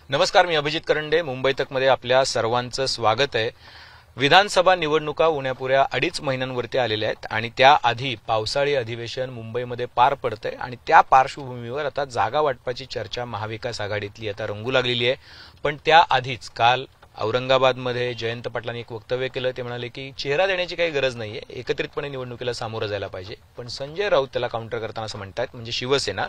नमस्कार, मी अभिजित करंडे. मुंबई तकमध्ये आपल्या सर्वांचं स्वागत आहे. विधानसभा निवडणुका उण्यापुऱ्या 2.5 महिन्यांवरती आलेल्या आहेत आणि त्याआधी पावसाळी अधिवेशन मुंबईमध्ये पार पडतंय आणि त्या पार्श्वभूमीवर आता जागा वाटपाची चर्चा महाविकास आघाडीतली आता रंगू लागलेली आहे. पण त्याआधीच काल औरंगाबादमध्ये जयंत पाटलांनी एक वक्तव्य केलं. ते म्हणाले की चेहरा देण्याची काही गरज नाहीये, एकत्रितपणे निवडणुकीला सामोरं जायला पाहिजे. पण संजय राऊत त्याला काउंटर करताना असं म्हणतात, म्हणजे शिवसेना,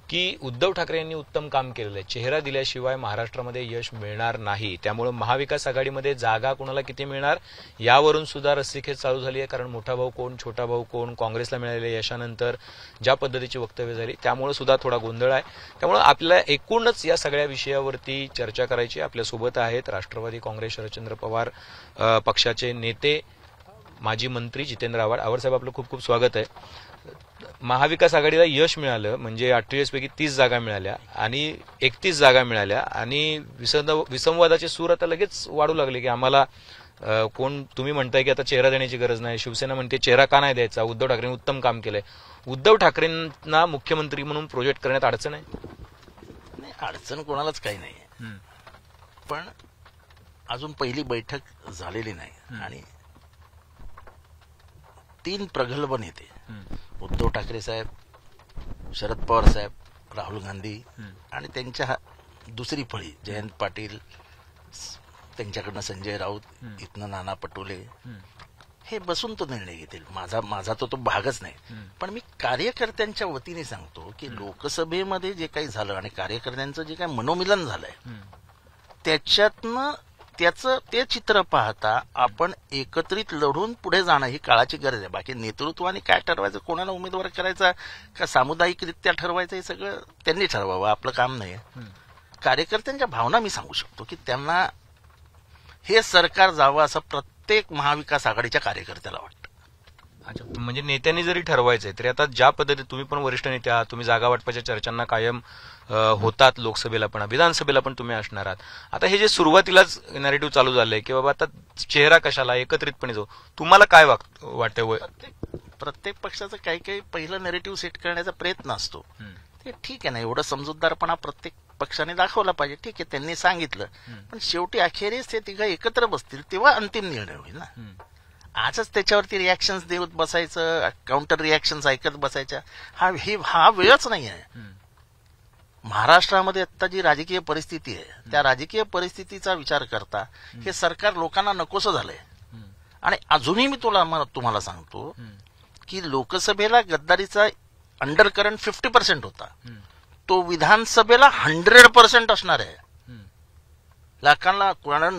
की उद्धव ठाकरे यांनी उत्तम काम केलेलं आहे, चेहरा दिल्याशिवाय महाराष्ट्रामध्ये यश मिळणार नाही. त्यामुळे महाविकास आघाडीमध्ये जागा कोणाला किती मिळणार यावरून सुद्धा रस्सीखेच चालू झाली आहे. कारण मोठा भाऊ कोण, छोटा भाऊ कोण, काँग्रेसला मिळालेल्या यशानंतर ज्या पद्धतीची वक्तव्य झाली त्यामुळे सुद्धा थोडा गोंधळ आहे. त्यामुळे आपल्याला एकूणच या सगळ्या विषयावरती चर्चा करायची. आपल्यासोबत आहेत राष्ट्रवादी काँग्रेस शरदचंद्र पवार पक्षाचे नेते, माजी मंत्री जितेंद्र आव्हाड. आव्हाड साहेब, आपलं खूप खूप स्वागत आहे. महाविकास आघाडीला यश मिळालं म्हणजे 48 पैकी 30 जागा मिळाल्या आणि 31 जागा मिळाल्या आणि विसंवादाचे सूर आता लगेच वाढू लागले की आम्हाला कोण, तुम्ही म्हणताय की आता चेहरा देण्याची गरज नाही, शिवसेना म्हणते चेहरा का नाही द्यायचा, उद्धव ठाकरेंनी उत्तम काम केलंय. उद्धव ठाकरेंना मुख्यमंत्री म्हणून प्रोजेक्ट करण्यात अडचण आहे? नाही, अडचण कोणालाच काही नाही, पण अजून पहिली बैठक झालेली नाही आणि 3 प्रगल्भ नेते उद्धव ठाकरे साहेब, शरद पवार साहेब, राहुल गांधी आणि त्यांच्या दुसरी फळी जयंत पाटील, त्यांच्याकडनं संजय राऊत, इथनं नाना पटोले, हे बसून तो निर्णय घेतील. माझा तो भागच नाही. पण मी कार्यकर्त्यांच्या वतीने सांगतो की लोकसभेमध्ये जे काही झालं आणि कार्यकर्त्यांचं जे काही मनोमिलन झालंय त्याच्यातनं ते चित्र पाहता आपण एकत्रित लढून पुढे जाणं ही काळाची गरज आहे. बाकी नेतृत्वाने काय ठरवायचं, कोणाला उमेदवार करायचा का सामुदायिकरित्या ठरवायचं, हे सगळं त्यांनी ठरवावं, आपलं काम नाही. कार्यकर्त्यांच्या भावना मी सांगू शकतो की त्यांना हे सरकार जावं असं प्रत्येक महाविकास आघाडीच्या कार्यकर्त्याला वाटतं. अच्छा, म्हणजे नेत्यांनी जरी ठरवायचंय तरी आता ज्या पद्धतीत तुम्ही पण वरिष्ठ नेते आहात, तुम्ही जागा वाटपाच्या चर्चांना कायम होतात, लोकसभेला पण विधानसभेला पण तुम्ही असणार आहात. आता हे जे सुरुवातीलाच नॅरेटिव्ह चालू झालंय की बाबा आता चेहरा कशाला, एकत्रितपणे जाऊ, तुम्हाला काय वाटतं? प्रत्येक पक्षाचं काही काही पहिलं नॅरेटिव्ह सेट करण्याचा प्रयत्न असतो. ते ठीक आहे ना, एवढं समजूतदारपणा प्रत्येक पक्षाने दाखवला पाहिजे. ठीक आहे, त्यांनी सांगितलं, पण शेवटी अखेरीस ते तिघं एकत्र बसतील तेव्हा अंतिम निर्णय होईल ना. आजच त्याच्यावरती रिॲक्शन्स देत बसायचं, काउंटर रिॲक्शन्स ऐकत बसायच्या, हा वेळच नाही आहे. महाराष्ट्रामध्ये आता जी राजकीय परिस्थिती आहे त्या राजकीय परिस्थितीचा विचार करता हे सरकार लोकांना नकोसं झालंय. आणि अजूनही मी तुम्हाला सांगतो की लोकसभेला गद्दारीचा अंडरकरंट 50% होता, तो विधानसभेला 100% असणार आहे.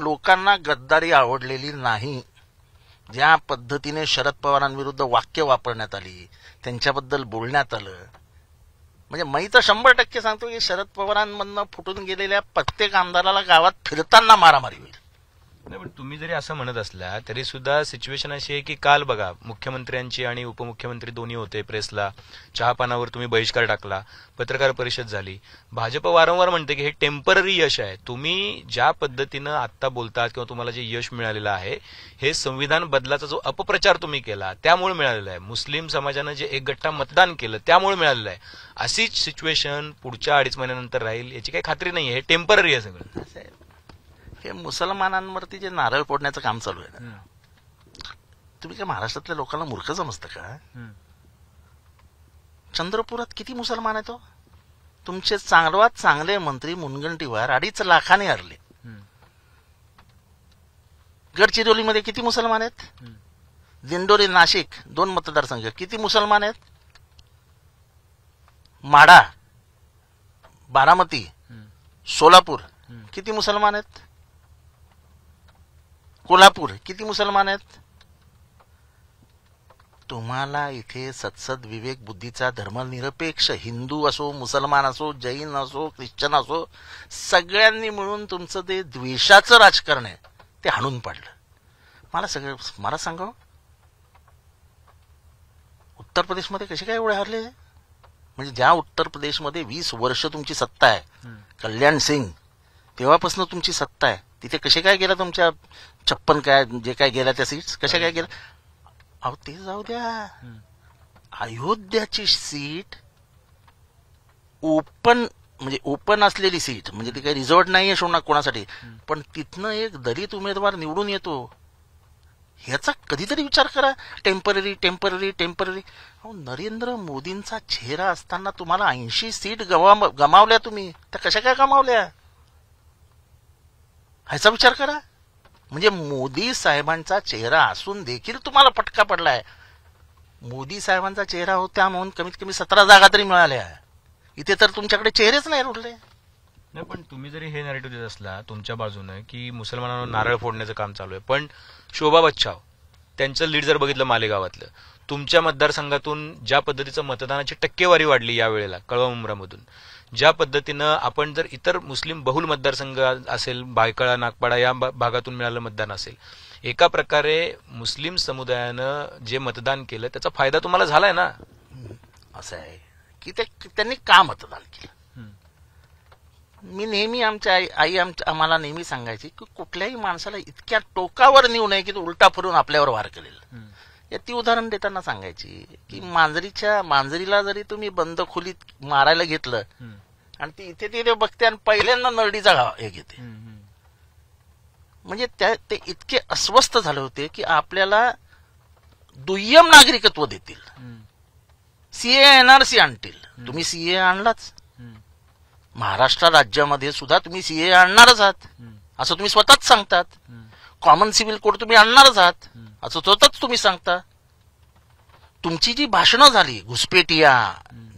लोकांना गद्दारी आवडलेली नाही. ज्या पद्धतीने शरद पवारांविरुद्ध वाक्य वापरण्यात आली, त्यांच्याबद्दल बोलण्यात आलं, म्हणजे मी तर 100% सांगतो की शरद पवारांमधनं फुटून गेलेल्या प्रत्येक आमदाराला गावात फिरताना मारामारी होईल. नाही, पण तुम्ही जरी असं म्हणत असला तरी सुद्धा सिच्युएशन अशी आहे की काल बघा, मुख्यमंत्र्यांची आणि उपमुख्यमंत्री दोन्ही होते प्रेसला, चहापानावर तुम्ही बहिष्कार टाकला, पत्रकार परिषद झाली. भाजप वारंवार म्हणते की हे टेम्पररी यश आहे. तुम्ही ज्या पद्धतीनं आत्ता बोलतात किंवा तुम्हाला जे यश मिळालेलं आहे हे संविधान बदलाचा जो अपप्रचार तुम्ही केला त्यामुळे मिळालेला आहे, मुस्लिम समाजानं जे एकगट्टा मतदान केलं त्यामुळे मिळालेलं आहे. अशीच सिच्युएशन पुढच्या 2.5 महिन्यानंतर राहील याची काही खात्री नाहीये, हे टेम्पररी आहे सगळं. हे मुसलमानांवरती जे नारळ फोडण्याचं काम चालू आहे ना, तुम्ही काय महाराष्ट्रातल्या लोकांना मूर्ख समजता का? चंद्रपुरात किती मुसलमान आहेत? तुमचे सर्वात चांगले मंत्री मुनगंटीवार 2.5 लाखाने हरले. गडचिरोलीमध्ये किती मुसलमान आहेत? दिंडोरी, नाशिक 2 मतदारसंघ, किती मुसलमान आहेत? माढा, बारामती, सोलापूर किती मुसलमान आहेत? कोल्हापूर किती मुसलमान आहेत? तुम्हाला इथे सत्सद विवेक बुद्धीचा धर्मनिरपेक्ष हिंदू असो, मुसलमान असो, जैन असो, ख्रिश्चन असो, सगळ्यांनी मिळून तुमचं ते द्वेषाचं राजकारण आहे ते हाणून पाडलं. मला सांगा, उत्तर प्रदेशमध्ये कसे काय एवढे हरले? म्हणजे ज्या उत्तर प्रदेशमध्ये 20 वर्ष तुमची सत्ता आहे, कल्याण सिंग, तेव्हापासून तुमची सत्ता आहे, तिथे कसे काय गेला तुमच्या 56 काय जे काय गेल्या त्या सीट्स कशा काय गेल्या? अहो ते जाऊ द्या, अयोध्याची सीट ओपन म्हणजे ओपन असलेली सीट, म्हणजे ती काही रिझॉर्ट नाहीये सोडणार कोणासाठी, पण तिथनं एक दलित उमेदवार निवडून येतो, ह्याचा कधीतरी विचार करा. Temporary temporary temporary. नरेंद्र मोदींचा चेहरा असताना तुम्हाला 80 सीट गमावल्या तुम्ही, त्या कशा काय गमावल्या ह्याचा विचार करा. म्हणजे मोदी साहेबांचा चेहरा असून देखील तुम्हाला फटका पडलाय. मोदी साहेबांचा चेहरा होता म्हणून कमीत कमी 17 जागा तरी मिळाल्या. इथे तर तुमच्याकडे चेहरेच नाही उरले. नाही, पण तुम्ही जरी हे नॅरेटिव्ह देत असला तुमच्या बाजूने की मुसलमानांवर नारळ फोडण्याचं काम चालू आहे, पण शोभा बच्छाव त्यांचं लीड जर बघितलं मालेगावातलं, तुमच्या मतदारसंघातून ज्या पद्धतीचं मतदानाची टक्केवारी वाढली यावेळेला कळवा मुंब्रामधून, ज्या पद्धतीनं आपण जर इतर मुस्लिम बहुल मतदारसंघ असेल, बायकळा नागपाडा या भागातून मिळालं मतदान असेल, एका प्रकारे मुस्लिम समुदायानं जे मतदान केलं त्याचा फायदा तुम्हाला झालाय ना. असं आहे की त्यांनी का मतदान केलं. मी नेहमी आमच्या आई आम्हाला नेहमी सांगायची की कुठल्याही माणसाला इतक्या टोकावर नेऊ नये की तो उलटा फिरून आपल्यावर वार करेल. या ती उदाहरण देताना सांगायची की मांजरीला जरी तुम्ही बंद खोलीत मारायला घेतलं आणि ती इथे तिथे बघते आणि पहिल्यांदा नरडीचा हे घेते. म्हणजे ते इतके अस्वस्थ झाले होते की आपल्याला दुय्यम नागरिकत्व देतील, सीए एनआरसी आणतील. तुम्ही सीए आणलाच, महाराष्ट्र राज्यामध्ये सुद्धा तुम्ही सीए आणणारच आहात असं तुम्ही स्वतःच सांगतात. कॉमन सिव्हिल कोड तुम्ही आणणारच आहात असं स्वतःच तुम्ही सांगता. तुमची जी भाषणं झाली, घुसपेटिया,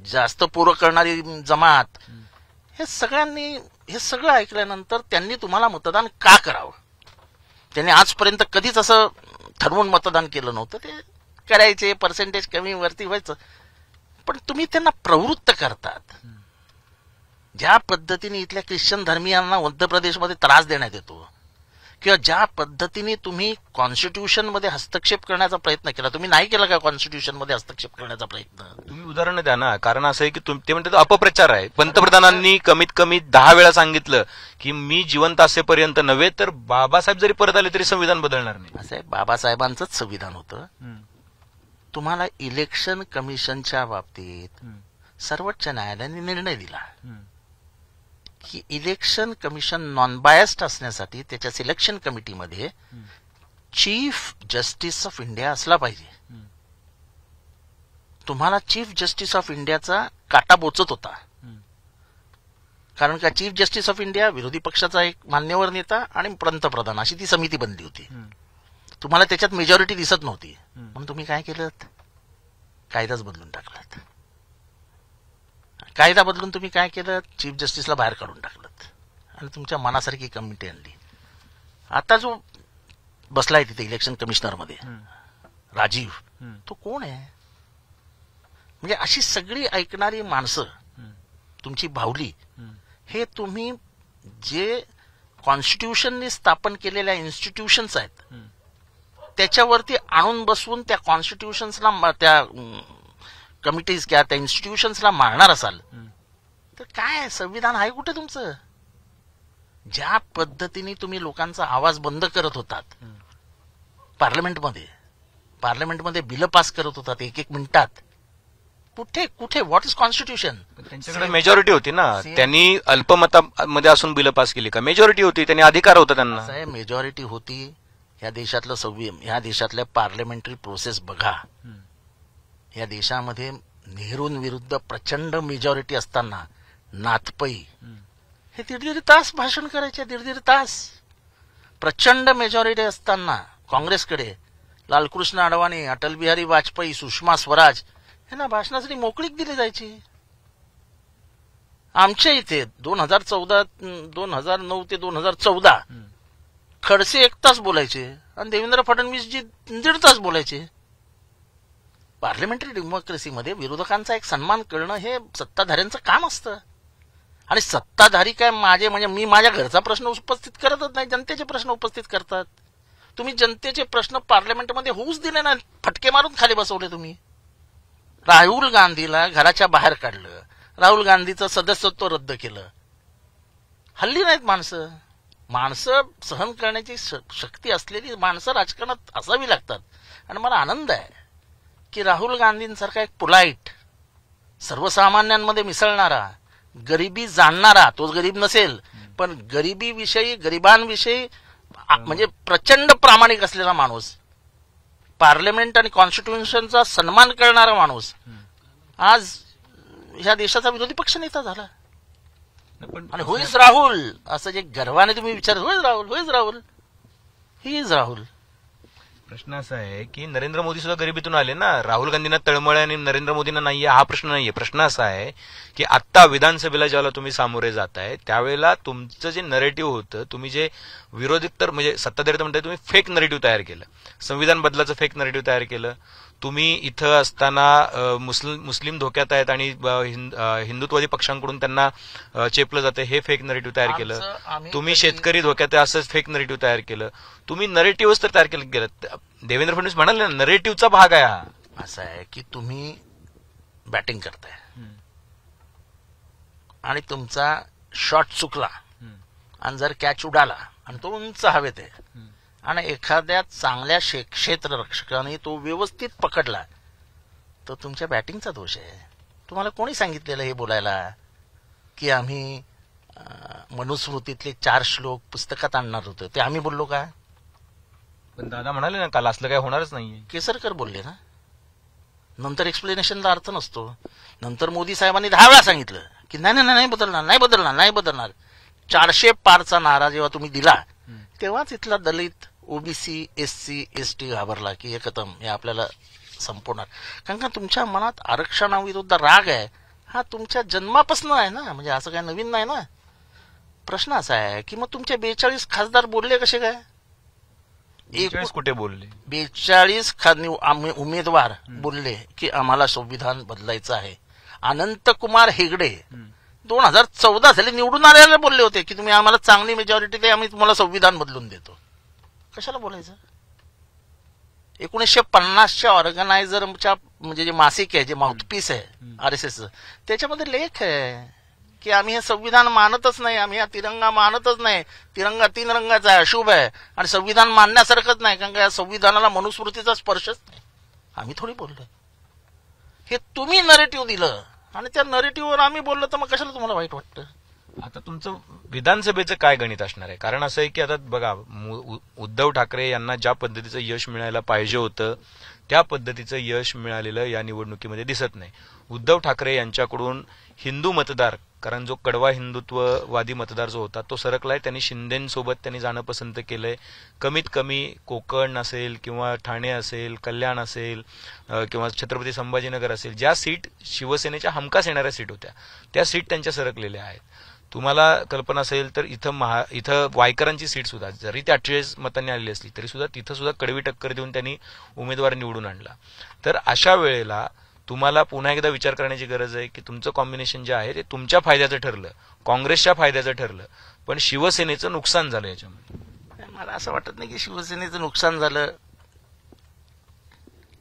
जास्त पोरं करणारी जमात, हे सगळं ऐकल्यानंतर त्यांनी तुम्हाला मतदान का करावं. त्यांनी आजपर्यंत कधीच असं ठरवून मतदान केलं नव्हतं. ते करायचे, पर्सेंटेज कमी वरती व्हायचं, पण तुम्ही त्यांना प्रवृत्त करतात. ज्या पद्धतीने इथल्या ख्रिश्चन धर्मियांना मध्य प्रदेशमध्ये त्रास देण्यात येतो, किंवा ज्या पद्धतीने तुम्ही कॉन्स्टिट्यूशन मध्ये हस्तक्षेप करण्याचा प्रयत्न केला, तुम्ही नाही केला का कॉन्स्टिट्यूशन मध्ये हस्तक्षेप करण्याचा प्रयत्न. तुम्ही उदाहरण द्या ना. कारण असं आहे की ते म्हणतात अपप्रचार आहे. पंतप्रधानांनी कमीत कमी 10 वेळा सांगितलं की मी जिवंत असेपर्यंत नव्हे तर बाबासाहेब जरी परत आले तरी संविधान बदलणार नाही. असं आहे, बाबासाहेबांचंच संविधान होतं. तुम्हाला इलेक्शन कमिशनच्या बाबतीत सर्वोच्च न्यायालयाने निर्णय दिला की इलेक्शन कमिशन नॉन बायस्ड असण्यासाठी त्याच्या सिलेक्शन कमिटीमध्ये चीफ जस्टिस ऑफ इंडिया असला पाहिजे. तुम्हाला चीफ जस्टिस ऑफ इंडियाचा काटा बोचत होता, कारण का चीफ जस्टिस ऑफ इंडिया विरोधी पक्षाचा एक मान्यवर नेता आणि पंतप्रधान अशी ती समिती बनली होती. तुम्हाला त्याच्यात मेजॉरिटी दिसत नव्हती, म्हणून तुम्ही काय केलं, कायदाच बदलून टाकलात. कायदा बदलून तुम्ही काय केलं, चीफ जस्टिसला बाहेर काढून टाकलं आणि तुमच्या मनासारखी कमिटी आणली. आता जो बसलाय तिथे इलेक्शन कमिशनर मध्ये राजीव, तो कोण आहे. म्हणजे अशी सगळी ऐकणारी माणसं, तुमची बाहुली, हे तुम्ही जे कॉन्स्टिट्यूशनने स्थापन केलेल्या इन्स्टिट्यूशन्स आहेत त्याच्यावरती आणून बसवून त्या कॉन्स्टिट्यूशन्सला, त्या कमिटीज किंवा त्या इन्स्टिट्यूशन्सला मारणार असाल तर काय संविधान आहे कुठे तुमचं. ज्या पद्धतीने तुम्ही लोकांचा आवाज बंद करत होतात पार्लमेंटमध्ये बिल पास करत होतात 1-1 मिनिटात, कुठे कुठे व्हॉट इज कॉन्स्टिट्यूशन. त्यांच्याकडे मेजॉरिटी होती ना, त्यांनी अल्पमतामध्ये असून बिल पास केली का. मेजॉरिटी होती, त्यांनी अधिकार होता त्यांना. मेजॉरिटी होती. ह्या देशातल्या पार्लमेंटरी प्रोसेस बघा. या देशामध्ये नेहरूंविरुद्ध प्रचंड मेजॉरिटी असताना नाथपै हे 1.5 तास भाषण करायचे, 1.5 तास. प्रचंड मेजॉरिटी असताना काँग्रेसकडे लालकृष्ण अडवाणी, अटल बिहारी वाजपेयी, सुषमा स्वराज यांना भाषणासाठी मोकळीक दिली जायची. आमच्या इथे 2009 ते 2014 खडसे 1 तास बोलायचे आणि देवेंद्र फडणवीसजी 1.5 तास बोलायचे. पार्लमेंटरी डेमोक्रेसीमध्ये विरोधकांचा एक सन्मान करणं हे सत्ताधाऱ्यांचं काम असतं. आणि सत्ताधारी काय मी माझ्या घरचा प्रश्न उपस्थित करतच नाही, जनतेचे प्रश्न उपस्थित करतात. तुम्ही जनतेचे प्रश्न पार्लमेंटमध्ये होऊच दिले नाही, फटके मारून खाली बसवले तुम्ही. राहुल गांधीला घराच्या बाहेर काढलं, राहुल गांधीचं सदस्यत्व रद्द केलं. हल्ली नाहीत माणसं सहन करण्याची शक्ती असलेली माणसं राजकारणात असावी लागतात. आणि मला आनंद आहे की राहुल गांधींसारखा एक पोलाईट, सर्वसामान्यांमध्ये मिसळणारा, गरिबी जाणणारा, तोच गरीब नसेल पण गरिबीविषयी, गरिबांविषयी म्हणजे प्रचंड प्रामाणिक असलेला माणूस, पार्लमेंट आणि कॉन्स्टिट्यूशनचा सन्मान करणारा माणूस आज ह्या देशाचा विरोधी पक्ष नेता झाला. आणि होईज राहुल असं जे गर्वाने तुम्ही विचार, होईज राहुल, होईज राहुल, ही इज राहुल. प्रश्न असा आहे की नरेंद्र मोदी सुद्धा गरिबीतून आले ना. राहुल गांधींना तळमळ आणि नरेंद्र मोदींना नाहीये हा प्रश्न नाहीये. प्रश्न असा आहे की आता विधानसभेला ज्यावेळेला तुम्ही सामोरे जाताय त्यावेळेला तुमचं जे नरेटिव्ह होतं, तुम्ही जे विरोधी तर म्हणजे सत्ताधारी तर म्हणताय, तुम्ही फेक नरेटिव्ह तयार केलं, संविधान बदलाचं फेक नरेटिव्ह तयार केलं. तुम्ही इथं असताना मुस्लिम धोक्यात आहेत आणि हिंदुत्ववादी पक्षांकडून त्यांना चेपलं जाते हे फेक नरेटिव्ह तयार केलं. तुम्ही शेतकरी धोक्यात आहे असंच फेक नरेटिव्ह तयार केलं. तुम्ही नरेटिव्हच तर तयार केलं. देवेंद्र फडणवीस म्हणाले ना, नरेटिव्हचा भाग आहे हा. असं आहे की तुम्ही बॅटिंग करताय आणि तुमचा शॉट चुकला आणि जर कॅच उडाला आणि तो उंच हवेत आहे आणि एखाद्या चांगल्या क्षेत्ररक्षकाने तो व्यवस्थित पकडला तर तुमच्या बॅटिंगचा दोष आहे. तुम्हाला कोणी सांगितलेलं हे बोलायला की आम्ही मनुस्मृतीतले 4 श्लोक पुस्तकात आणणार होतो, ते आम्ही बोललो का? पण दादा म्हणाले ना काल असलं काय होणारच नाहीये. केसरकर बोलले ना. नंतर एक्सप्लेनेशनला अर्थ नसतो. नंतर मोदी साहेबांनी 10 वेळा सांगितलं की नाही नाही बदलणार, नाही बदलणार, नाही बदलणार. 400 पारचा नारा जेव्हा तुम्ही दिला तेव्हाच इथला दलित, ओबीसी, एससी, एसटी घाबरला की हे खतम, हे आपल्याला संपवणार. कारण का तुमच्या मनात आरक्षणाविरुद्ध राग आहे हा तुमच्या जन्मापासून आहे ना, म्हणजे असं काय नवीन नाही ना. प्रश्न असा आहे की मग तुमचे 42 खासदार बोलले कसे काय? 41 कुठे बोलले? 42 उमेदवार बोलले की आम्हाला संविधान बदलायचं आहे. अनंतकुमार हेगडे 2014 साली निवडून आलेले बोलले होते की तुम्ही आम्हाला चांगली मेजॉरिटी दे, आम्ही तुम्हाला संविधान बदलून देतो. कशाला बोलायचं? 1950च्या ऑर्गनायझरच्या म्हणजे जे मासिक आहे, जे माउथपीस आहे आरएसएसचं, त्याच्यामध्ये लेख आहे की आम्ही हे संविधान मानतच नाही, आम्ही हा तिरंगा मानतच नाही, तिरंगा 3 रंगाचा आहे, अशुभ आहे आणि संविधान मानण्यासारखंच नाही, कारण का या संविधानाला मनुस्मृतीचा स्पर्शच नाही. आम्ही थोडी बोललोय, हे तुम्ही नरेटिव्ह दिलं आणि त्या नरेटिव्हवर आम्ही बोललो, तर मग कशाला तुम्हाला वाईट वाटतं? आता तुमचं विधानसभेचं काय गणित असणार आहे? कारण असं आहे की आता बघा, उद्धव ठाकरे यांना ज्या पद्धतीचं यश मिळायला पाहिजे होतं त्या पद्धतीचं यश मिळालेलं या निवडणुकीमध्ये दिसत नाही. उद्धव ठाकरे यांच्याकडून हिंदू मतदार, कारण जो कडवा हिंदुत्ववादी मतदार जो होता तो सरकलाय. त्यांनी शिंदेसोबत त्यांनी जाणं पसंत केलंय. कमीत कमी कोकण असेल किंवा ठाणे असेल, कल्याण असेल किंवा छत्रपती संभाजीनगर असेल, ज्या सीट शिवसेनेच्या हमखास येणाऱ्या सीट होत्या त्या सीट त्यांच्या सरकलेल्या आहेत. तुम्हाला कल्पना असेल तर इथं वायकरांची सीट सुद्धा जरी ती 48 मतांनी आलेली असली तरी सुद्धा तिथं सुद्धा कडवी टक्कर देऊन त्यांनी उमेदवार निवडून आणला. तर अशा वेळेला तुम्हाला पुन्हा एकदा विचार करण्याची गरज आहे की तुमचं कॉम्बिनेशन जे आहे ते तुमच्या फायद्याचं ठरलं, काँग्रेसच्या फायद्याचं ठरलं, पण शिवसेनेचं नुकसान झालं याच्यामध्ये. मला असं वाटत नाही की शिवसेनेचं नुकसान झालं.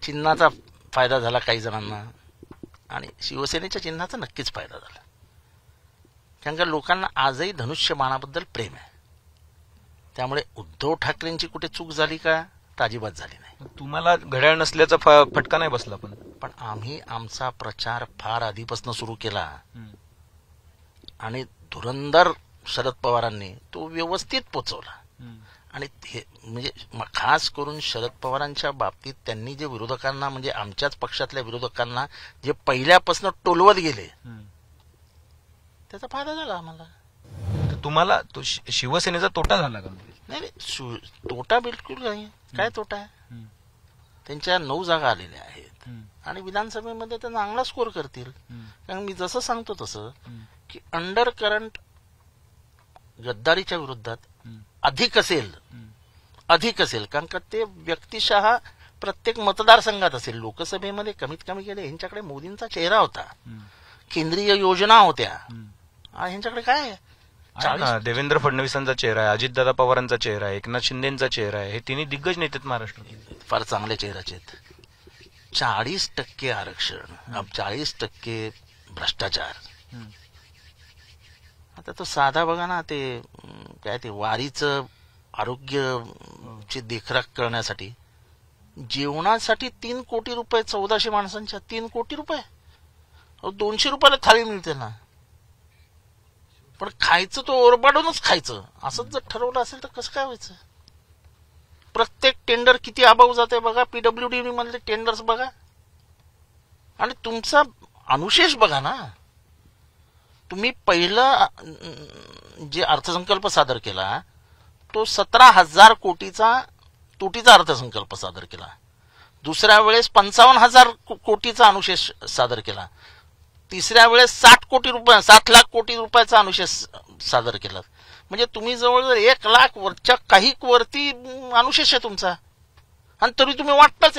चिन्हाचा फायदा झाला काही जणांना आणि शिवसेनेच्या चिन्हाचा नक्कीच फायदा झाला. कारण का लोकांना आजही धनुष्यबाणाबद्दल प्रेम आहे. त्यामुळे उद्धव ठाकरेंची कुठे चूक झाली का? तर अजिबात झाली नाही. तुम्हाला घड्याळ नसल्याचा फटका नाही बसला. पण आम्ही आमचा प्रचार फार आधीपासून सुरू केला आणि धुरंधर शरद पवारांनी तो व्यवस्थित पोचवला. आणि हे म्हणजे खास करून शरद पवारांच्या बाबतीत त्यांनी जे विरोधकांना, म्हणजे आमच्याच पक्षातल्या विरोधकांना जे पहिल्यापासून टोलवत गेले, त्याचा फायदा झाला आम्हाला. तुम्हाला तो शिवसेनेचा तोटा झाला का? नाही, तोटा बिलकुल नाही. काय तोटा आहे? त्यांच्या 9 जागा आलेल्या आहेत आणि विधानसभेमध्ये ते चांगला स्कोर करतील. कारण मी जसं सांगतो तसं की अंडर करंट गद्दारीच्या विरोधात अधिक असेल. कारण का ते व्यक्तिशः प्रत्येक मतदारसंघात असेल. लोकसभेमध्ये कमीत कमी गेले यांच्याकडे मोदींचा चेहरा होता, केंद्रीय योजना होत्या. ह्यांच्याकडे काय आहे? देवेंद्र फडणवीसांचा चेहरा आहे, अजितदादा पवारांचा चेहरा आहे, एकनाथ शिंदेचा चेहरा आहे. हे तिन्ही दिग्गज नेते आहेत महाराष्ट्रात, फार चांगले चेहऱ्याचे आहेत. 40% आरक्षण, 40% भ्रष्टाचार. आता तो साधा बघा ना, ते काय ते वारीचं आरोग्याची देखरेख करण्यासाठी जेवणासाठी 3 कोटी रुपये, 1400 माणसांच्या 3 कोटी रुपये. 200 रुपयाला थाळी मिळते ना. पण खायचं तो ओरबाडूनच खायचं असंच जर ठरवलं असेल तर कसं काय व्हायचं? प्रत्येक टेंडर किती अभाव जाते बघा, पीडब्ल्यूडी मधले टेंडर्स बघा, आणि तुमचा अनुशेष बघा ना. तुम्ही पहिला जे अर्थसंकल्प सादर केला तो 17,000 कोटीचा तुटीचा अर्थसंकल्प सादर केला. दुसऱ्या वेळेस 55,000 कोटीचा अनुशेष सादर केला. तिसऱ्या वेळेस 7 लाख कोटी रुपयाचा अनुशेष सादर केला. म्हणजे तुम्ही जवळजवळ 1 लाख वरच्या काही वरती अनुशेष आहे तुमचा, आणि तरी तुम्ही वाटताच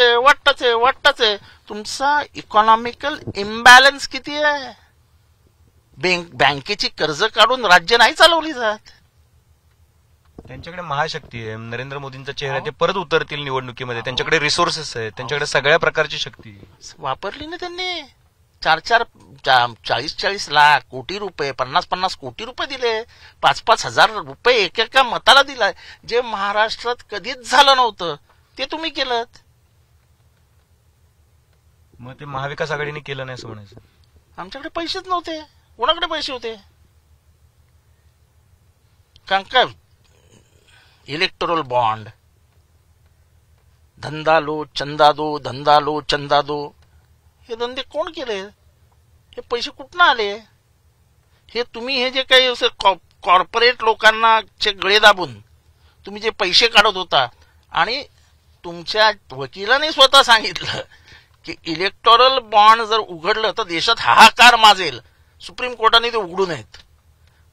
आहे. तुमचा इकॉनॉमिकल इम्बॅलन्स किती आहे? बँकेची कर्ज काढून राज्य नाही चालवली जात. त्यांच्याकडे महाशक्ती आहे, नरेंद्र मोदींचा चेहरा, ते परत उतरतील निवडणुकीमध्ये. त्यांच्याकडे रिसोर्सेस आहेत, त्यांच्याकडे सगळ्या प्रकारची शक्ती वापरली ना त्यांनी. 40 लाख कोटी रुपये, 50 कोटी रुपये दिले, 5 हजार रुपये एकेका मताला दिलाय. जे महाराष्ट्रात कधीच झालं नव्हतं ते तुम्ही केलं. मग ते महाविकास आघाडीने केलं नाही असं म्हणायचं. आमच्याकडे पैसेच नव्हते. कोणाकडे पैसे होते? काय इलेक्टोरल बॉन्ड, धंदा लो चंदा दो, हे धंदे कोण केले? हे पैसे कुठनं आले? हे तुम्ही हे जे काही कॉर्पोरेट लोकांना गळे दाबून तुम्ही जे पैसे काढत होता, आणि तुमच्या वकिलाने स्वतः सांगितलं की इलेक्टोरल बॉन्ड जर उघडलं तर देशात हाहाकार माजेल. सुप्रीम कोर्टाने ते उघडू नयेत.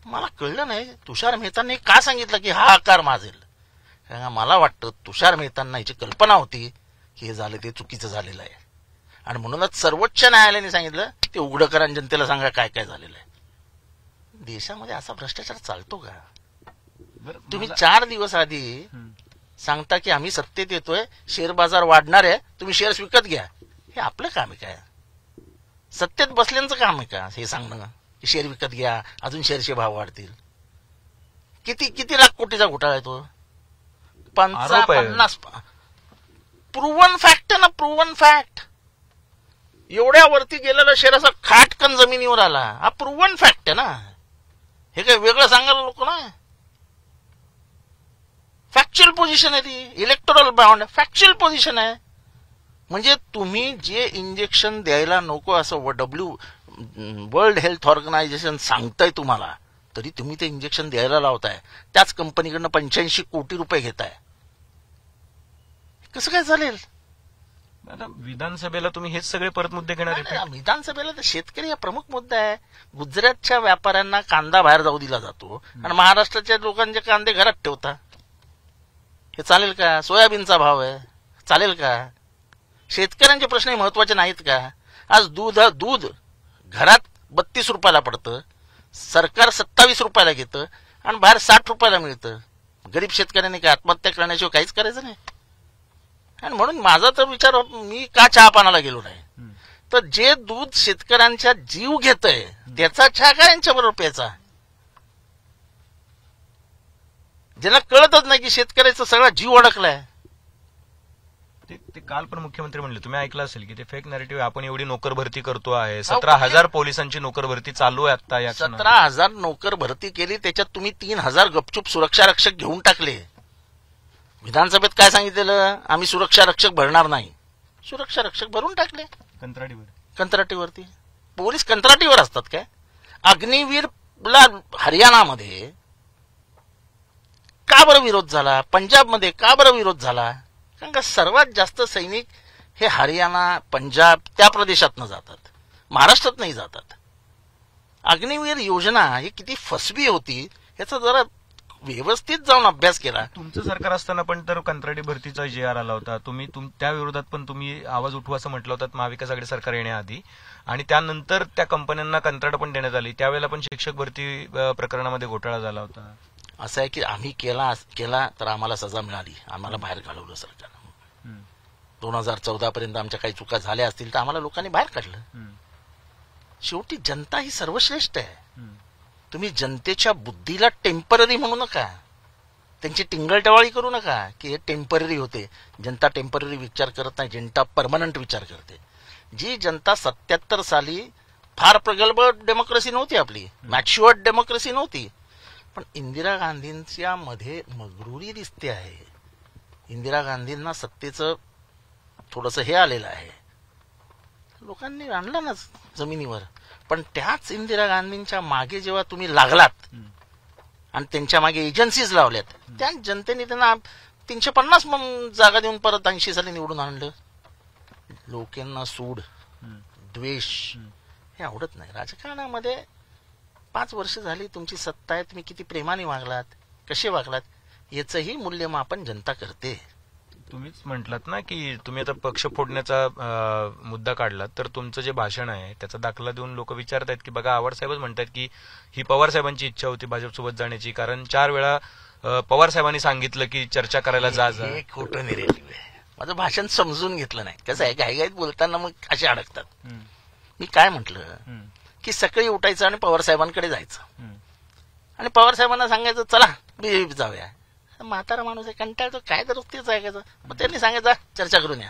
मला कळलं नाही तुषार मेहतांनी का सांगितलं की हाहाकार माजेल. कारण मला वाटतं तुषार मेहतांना याची कल्पना होती की हे झालं ते चुकीचं झालेलं आहे, आणि म्हणूनच सर्वोच्च न्यायालयाने सांगितलं ते उघडं करा आणि जनतेला सांगा काय काय झालेलं आहे. देशामध्ये असा भ्रष्टाचार चालतो का? तुम्ही 4 दिवस आधी सांगता की आम्ही सत्तेत येतोय, शेअर बाजार वाढणार आहे, तुम्ही शेअर्स विकत घ्या. हे आपलं काम आहे काय? सत्तेत बसल्यांचं काम आहे का हे सांगणं की शेअर विकत घ्या, अजून शेअरचे भाव वाढतील? किती लाख कोटीचा घोटाळा आहे तो? 50 प्रूव्हन फॅक्ट आहे ना, प्रूव्हन फॅक्ट. एवढ्या वरती गेलेला शेअर असा खाटकन जमिनीवर आला, हा प्रूव्हन फॅक्ट आहे ना. हे काय वेगळं सांगायला लोक ना. फॅक्च्युअल पोझिशन आहे ती. इलेक्टोरल बॉन्ड फॅक्च्युअल पोझिशन आहे. म्हणजे तुम्ही जे इंजेक्शन द्यायला नको असं वर्ल्ड हेल्थ ऑर्गनायझेशन सांगताय तुम्हाला, तरी तुम्ही ते इंजेक्शन द्यायला लावताय. त्याच कंपनीकडनं 85 कोटी रुपये घेताय. कसं काय चालेल? आता विधानसभेला तुम्ही हेच सगळे परत मुद्दे घेणार आहे? विधानसभेला तर शेतकरी हा प्रमुख मुद्दा आहे. गुजरातच्या व्यापाऱ्यांना कांदा बाहेर जाऊ दिला जातो आणि महाराष्ट्राच्या लोकांचे कांदे घरात ठेवता. हे चालेल का? सोयाबीनचा भाव आहे, चालेल का? शेतकऱ्यांचे प्रश्न महत्वाचे नाहीत का? आज दूध घरात 32 रुपयाला पडतं, सरकार 27 रुपयाला घेतं, आणि बाहेर 60 रुपयाला मिळतं. गरीब शेतकऱ्यांनी काय आत्महत्या करण्याशिवाय काहीच करायचं नाही. आणि म्हणून माझा तर विचार, मी का चहा पानाला गेलो नाही, तर जे दूध शेतकऱ्यांचा जीव घेतय त्याचा चहा काय यांच्याबरोबर प्यायचा? ज्यांना कळतच नाही की शेतकऱ्याचा सगळा जीव अडकलाय. ते काल पण मुख्यमंत्री म्हणले, तुम्ही ऐकलं असेल की ते फेक नॅरेटिव्ह, आपण एवढी नोकर भरती करतो आहे, 17,000 पोलिसांची नोकर भरती चालू आहे आता. या 17,000 नोकर भरती केली, त्याच्यात तुम्ही 3,000 गपचूप सुरक्षा रक्षक घेऊन टाकले. विधानसभेत काय सांगितलेलं? आम्ही सुरक्षा रक्षक भरणार नाही. सुरक्षा रक्षक भरून टाकले कंत्राटीवरती. पोलीस कंत्राटीवर असतात काय? अग्निवीरला हरियाणामध्ये का बरं विरोध झाला? पंजाबमध्ये का बरं विरोध झाला? कारण का सर्वात जास्त सैनिक हे हरियाणा, पंजाब त्या प्रदेशातनं जातात, महाराष्ट्रात नाही जातात. अग्निवीर योजना ही किती फसवी होती याचा जरा व्यवस्थित जाऊन अभ्यास केला. तुमचं सरकार असताना पण तर कंत्राटी भरतीचा JR आला होता. तुम्ही त्या विरोधात पण तुम्ही आवाज उठवा असं म्हटलं होतं महाविकास आघाडी सरकार येण्याआधी, आणि त्यानंतर त्या कंपन्यांना कंत्राट पण देण्यात आली. त्यावेळेला पण शिक्षक भरती प्रकरणामध्ये घोटाळा झाला होता. असं आहे की आम्ही केला तर आम्हाला सजा मिळाली, आम्हाला बाहेर काढवलं सरकारनं. 2014 पर्यंत आमच्या काही चुका झाल्या असतील तर आम्हाला लोकांनी बाहेर काढलं. शेवटी जनता ही सर्वश्रेष्ठ आहे. तुम्ही जनतेच्या बुद्धीला टेम्पररी म्हणू नका, त्यांची टिंगलटवाळी करू नका की हे टेम्पररी होते. जनता टेम्पररी विचार करत नाही, जनता परमनंट विचार करते. जी जनता 77 साली फार प्रगल्भ डेमोक्रेसी नव्हती, आपली मॅच्युअर्ड डेमोक्रेसी नव्हती. पण इंदिरा गांधींच्या मध्ये मगरुरी दिसते आहे. इंदिरा गांधींना सत्तेचं थोडंसं हे आलेलं आहे, लोकांनी आणलं ना जमिनीवर. पण त्याच इंदिरा गांधींच्या मागे जेव्हा तुम्ही लागलात आणि त्यांच्या मागे एजन्सीज लावल्यात, त्या जनतेने त्यांना 350 जागा देऊन परत 80 साली निवडून आणलं. लोकांना सूड, द्वेष हे आवडत नाही. राजकारणामध्ये 5 वर्ष झाली तुमची सत्ता आहे, तुम्ही किती प्रेमाने वागलात, कसे वागलात, याचंही मूल्यमापन जनता करते. तुम्हीच म्हटलात ना की तुम्ही आता पक्ष फोडण्याचा मुद्दा काढलात, तर तुमचं जे भाषण आहे त्याचा दाखला देऊन लोक विचारत आहेत की बघा, आव्हाड साहेबच म्हणतात की ही पवार साहेबांची इच्छा होती भाजपसोबत जाण्याची, कारण 4 वेळा पवार साहेबांनी सांगितलं की चर्चा करायला जा. हे खोटं निरेटिव्ह आहे. माझं भाषण समजून घेतलं नाही. कसं आहे, घाईघाईत बोलताना मग असे अडकतात. मी काय म्हटलं की सकाळी उठायचं आणि पवार साहेबांकडे जायचं आणि पवार साहेबांना सांगायचं चला बीजेपी जाऊया. म्हातारा माणूस आहे, कंटाळतो, काय तर तेच ऐकायचं. मग त्यांनी सांगायचं चर्चा करून या.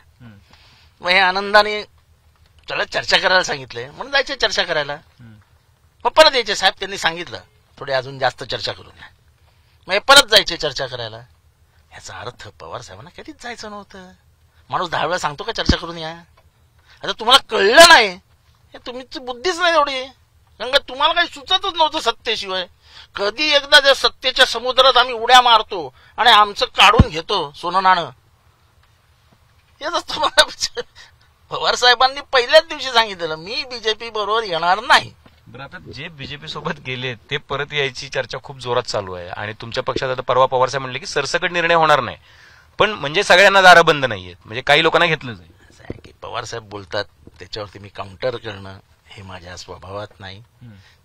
मग हे आनंदाने चला चर्चा करायला सांगितलंय म्हणून जायचे चर्चा करायला. मग परत यायचे, साहेब त्यांनी सांगितलं थोडे अजून जास्त चर्चा करून या. मग हे परत जायचे चर्चा करायला. याचा अर्थ पवार साहेबांना कधीच जायचं नव्हतं. माणूस 10 वेळा सांगतो का चर्चा करून या? आता तुम्हाला कळलं नाही, हे तुमची बुद्धीच नाही एवढी, कारण का तुम्हाला काही सुचतच नव्हतं सत्तेशिवाय. कधी एकदा जर सत्तेच्या समुद्रात आम्ही उड्या मारतो आणि आमचं काढून घेतो सोनं नाणं, याच तुम्हाला पवार साहेबांनी पहिल्याच दिवशी सांगितलं मी बीजेपी बरोबर येणार नाही. बरं, आता जे बीजेपी सोबत गेले ते परत यायची चर्चा खूप जोरात चालू आहे आणि तुमच्या पक्षात आता परवा पवार साहेब म्हणले की सरसकट निर्णय होणार नाही, पण म्हणजे सगळ्यांना दारं बंद नाहीयेत, म्हणजे काही लोकांना घेतलंच आहे. असं आहे की पवार साहेब बोलतात त्याच्यावरती मी काउंटर करणं हे माझ्या स्वभावात नाही.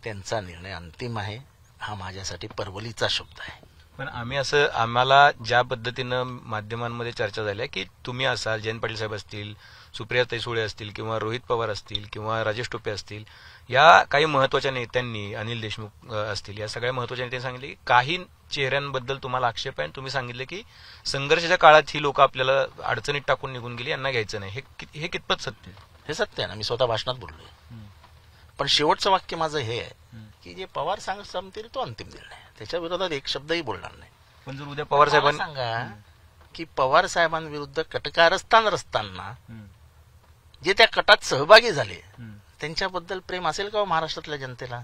त्यांचा निर्णय अंतिम आहे, हा माझ्यासाठी परवलीचा शब्द आहे. पण आम्हाला ज्या पद्धतीनं माध्यमांमध्ये चर्चा झाल्या की तुम्ही असाल, जयंत पाटील साहेब असतील, सुप्रियाताई सुळे असतील किंवा रोहित पवार असतील किंवा राजेश टोपे असतील, या काही महत्वाच्या नेत्यांनी, अनिल देशमुख असतील, या सगळ्या महत्वाच्या नेत्यांनी सांगितले की काही चेहऱ्यांबद्दल तुम्हाला आक्षेप आहे आणि तुम्ही सांगितले की संघर्षाच्या काळात ही लोक आपल्याला अडचणीत टाकून निघून गेली, यांना घ्यायचं नाही. हे कितपत सत्य? हे सत्य आहे ना, मी स्वतः भाषणात बोललोय. पण शेवटचं वाक्य माझं हे आहे की जे पवार सांगतील तो अंतिम निर्णय, त्याच्या विरोधात एक शब्दही बोलणार नाही. पण जर उद्या पवार साहेबांनी सांगा की पवार साहेबांविरुद्ध कटकारस्थान रचताना जे त्या कटात सहभागी झाले त्यांच्याबद्दल प्रेम असेल का महाराष्ट्रातल्या जनतेला?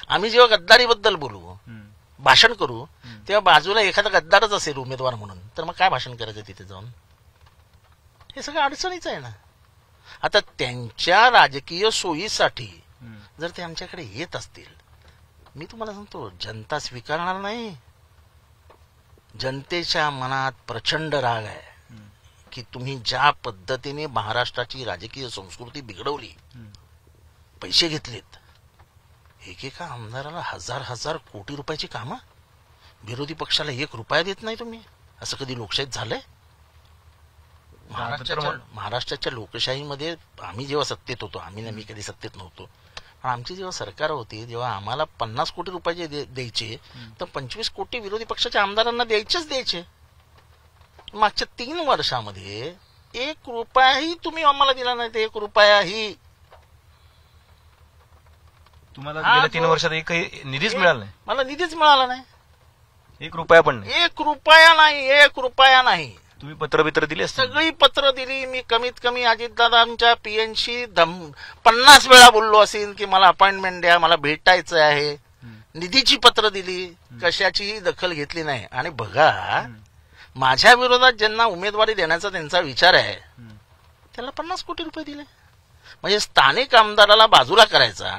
आम्ही जेव्हा गद्दारीबद्दल बोलू, भाषण करू, तेव्हा बाजूला एखादा गद्दारच असेल उमेदवार म्हणून, तर मग काय भाषण करायचं तिथे जाऊन? हे सगळं अडचणीच आहे ना. आता त्यांच्या राजकीय सोयीसाठी जर ते आमच्याकडे येत असतील, मी तुम्हाला सांगतो जनता स्वीकारणार नाही. जनतेच्या मनात प्रचंड राग आहे की तुम्ही ज्या पद्धतीने महाराष्ट्राची राजकीय संस्कृती बिघडवली, पैसे घेतलेत, एकेका आमदाराला 1000 कोटी रुपयाची कामं, विरोधी पक्षाला 1 रुपया देत नाही तुम्ही. असं कधी लोकशाहीत झालंय? महाराष्ट्राच्या लोकशाहीमध्ये आम्ही जेव्हा सत्तेत होतो, मी कधी सत्तेत नव्हतो, पण आमची जेव्हा सरकार होती तेव्हा आम्हाला 50 कोटी रुपये द्यायचे, तर 25 कोटी विरोधी पक्षाच्या आमदारांना द्यायचे. मागच्या 3 वर्षामध्ये 1 रुपयाही तुम्ही आम्हाला दिला नाही. 1 रुपयाही तुम्हाला गेल्या 3 वर्षात एकही निधीच मिळाला नाही. मला निधीच मिळाला नाही, 1 रुपया पण नाही. 1 रुपया नाही, 1 रुपया नाही. तुम्ही पत्र दिली असतील? सगळी पत्र दिली. मी कमीत कमी अजितदादांच्या पीएनशी 50 वेळा बोललो असेल की मला अपॉइंटमेंट द्या, मला भेटायचं आहे. निधीची पत्र दिली, कशाचीही दखल घेतली नाही. आणि बघा, माझ्या विरोधात ज्यांना उमेदवारी देण्याचा त्यांचा विचार आहे त्याला 50 कोटी रुपये दिले. म्हणजे स्थानिक आमदाराला बाजूला करायचा,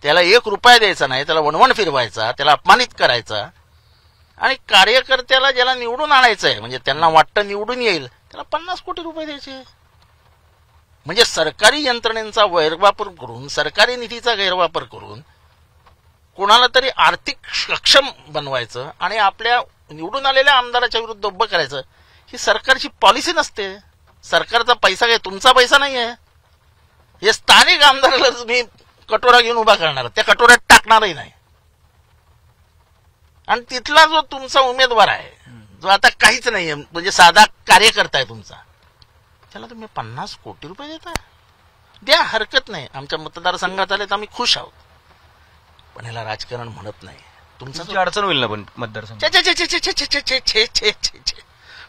त्याला 1 रुपया द्यायचा नाही, त्याला वणवण फिरवायचा, त्याला अपमानित करायचा, आणि कार्यकर्त्याला ज्याला निवडून आणायचंय, म्हणजे त्यांना वाटतं निवडून येईल, त्याला 50 कोटी रुपये द्यायचे. म्हणजे सरकारी यंत्रणेचा गैरवापर करून, सरकारी निधीचा गैरवापर करून कोणाला तरी आर्थिक सक्षम बनवायचं आणि आपल्या निवडून आलेल्या आमदाराच्या विरुद्ध उभं करायचं, ही सरकारची पॉलिसी नसते. सरकारचा पैसा काय तुमचा पैसा नाही आहे. हे स्थानिक आमदाराला तुम्ही कटोरा घेऊन उभा करणार, त्या कटोऱ्यात टाकणारही नाही. आणि तिथला जो तुमचा उमेदवार आहे, जो आता काहीच नाहीये, म्हणजे साधा कार्यकर्ता आहे तुमचा, त्याला तुम्ही 50 कोटी रुपये देता. द्या, हरकत नाही. आमच्या मतदारसंघात आले तर आम्ही खुश आहोत. पण ह्याला राजकारण म्हणत नाही. तुमचा तुमची अडचण होईल ना पण मतदारसंघ.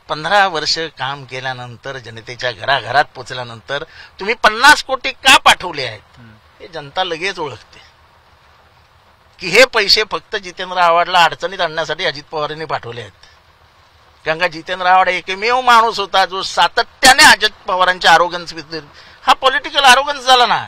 15 वर्ष काम केल्यानंतर, जनतेच्या घराघरात पोचल्यानंतर तुम्ही 50 कोटी का पाठवले आहेत हे जनता लगेच ओळखते की हे पैसे फक्त जितेंद्र आव्हाडला अडचणीत आणण्यासाठी अजित पवारांनी पाठवले आहेत. कारण का जितेंद्र आव्हाड एकमेव माणूस होता जो सातत्याने अजित पवारांच्या आरोगन्स, हा पॉलिटिकल आरोगन्स झाला ना,